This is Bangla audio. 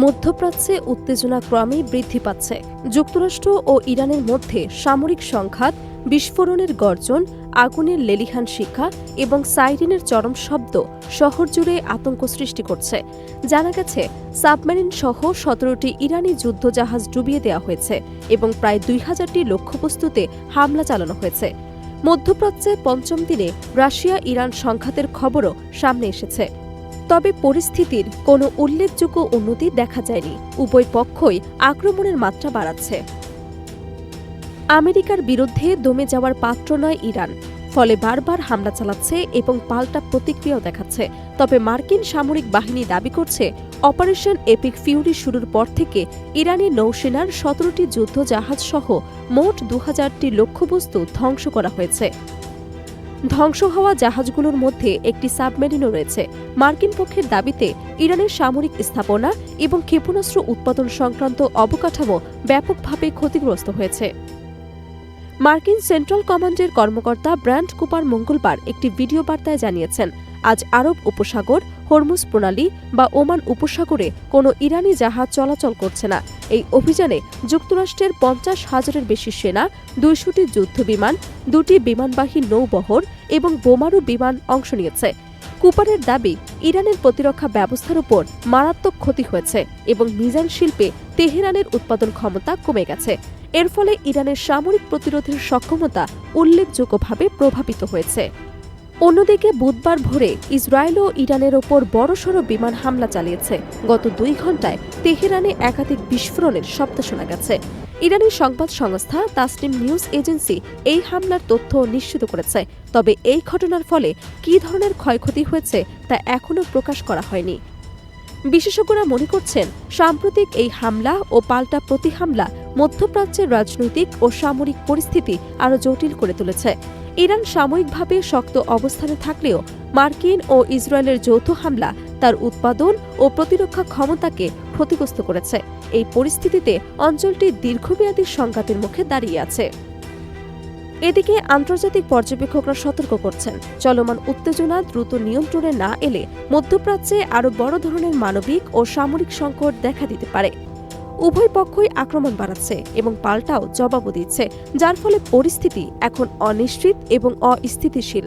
মধ্যপ্রাচ্যে উত্তেজনা ক্রমেই বৃদ্ধি পাচ্ছে। যুক্তরাষ্ট্র ও ইরানের মধ্যে সামরিক সংঘাত, বিস্ফোরণের গর্জন, আগুনের লেলিহান শিখা এবং সাইরেনের চরম শব্দ শহর জুড়ে আতঙ্ক সৃষ্টি করছে। জানা গেছে, সাবমেরিন সহ ১৭টি ইরানি যুদ্ধজাহাজ ডুবিয়ে দেওয়া হয়েছে এবং প্রায় ২,০০০টি লক্ষ্যবস্তুতে হামলা চালানো হয়েছে। মধ্যপ্রাচ্যে পঞ্চম দিনে রাশিয়া ইরান সংঘাতের খবরও সামনে এসেছে। তবে পরিস্থিতির কোনো উল্লেখযোগ্য উন্নতি দেখা যায়নি। উভয় পক্ষই আক্রমণের মাত্রা বাড়াচ্ছে। আমেরিকার বিরুদ্ধে দমে যাওয়ার পাত্র নয় ইরান, ফলে বারবার হামলা চালাচ্ছে এবং পাল্টা প্রতিক্রিয়াও দেখাচ্ছে। তবে মার্কিন সামরিক বাহিনী দাবি করছে, অপারেশন এপিক ফিউরি শুরুর পর থেকে ইরানি নৌসেনার ১৭টি যুদ্ধজাহাজ সহ মোট ২,০০০টি লক্ষ্যবস্তু ধ্বংস করা হয়েছে। ধ্বংস হওয়া জাহাজগুলোর মধ্যে একটি সাবমেরিনও রয়েছে। মার্কিন পক্ষের দাবিতে ইরানের সামরিক স্থাপনা এবং ক্ষেপণাস্ত্র উৎপাদন সংক্রান্ত অবকাঠামো ব্যাপকভাবে ক্ষতিগ্রস্ত হয়েছে। মার্কিন সেন্ট্রাল কমান্ডের কর্মকর্তা ব্র্যান্ড কুপার মঙ্গলবার একটি ভিডিও বার্তায় জানিয়েছেন, আজ আরব উপসাগর, হরমুজ প্রণালী বা ওমান উপসাগরে কোনো ইরানি জাহাজ চলাচল করছে না। এই অভিযানে যুক্তরাষ্ট্রের ৫০,০০০-এর বেশি সেনা, ২০০টি যুদ্ধবিমান, ২টি বিমানবাহী নৌবহর এবং বোমারু বিমান অংশ নিয়েছে। কুপারের দাবি, ইরানের প্রতিরক্ষা ব্যবস্থার উপর মারাত্মক ক্ষতি হয়েছে এবং মিসাইল শিল্পে তেহরানের উৎপাদন ক্ষমতা কমে গেছে। এর ফলে ইরানের সামরিক প্রতিরোধের সক্ষমতা উল্লেখযোগ্যভাবে প্রভাবিত হয়েছে। অন্যদিকে বুধবার ভোরে ইসরায়েলও ইরানের ওপর বড়সড় বিমান হামলা চালিয়েছে। গত ২ ঘণ্টায় তেহরানে একাধিক বিস্ফোরণের শব্দ শোনা গেছে। ইরানি সংবাদ সংস্থা তাসনিম নিউজ এজেন্সি এই হামলার তথ্য নিশ্চিত করেছে। তবে এই ঘটনার ফলে কী ধরনের ক্ষয়ক্ষতি হয়েছে তা এখনও প্রকাশ করা হয়নি। বিশেষজ্ঞরা মনে করছেন, সাম্প্রতিক এই হামলা ও পাল্টা প্রতিহামলা মধ্যপ্রাচ্যের রাজনৈতিক ও সামরিক পরিস্থিতি আরও জটিল করে তুলেছে। ইরান সাময়িকভাবে শক্ত অবস্থানে থাকলেও মার্কিন ও ইসরায়েলের যৌথ হামলা তার উৎপাদন ও প্রতিরক্ষা ক্ষমতাকে ক্ষতিগ্রস্ত করেছে। এই পরিস্থিতিতে অঞ্চলটি দীর্ঘমেয়াদী সংঘাতের মুখে দাঁড়িয়ে আছে। এদিকে আন্তর্জাতিক পর্যবেক্ষকরা সতর্ক করছেন, চলমান উত্তেজনা দ্রুত নিয়ন্ত্রণে না এলে মধ্যপ্রাচ্যে আরও বড় ধরনের মানবিক ও সামরিক সংকট দেখা দিতে পারে। উভয় পক্ষই আক্রমণ বাড়াচ্ছে এবং পাল্টাও জবাবও দিচ্ছে, যার ফলে পরিস্থিতি এখন অনিশ্চিত এবং অস্থিতিশীল।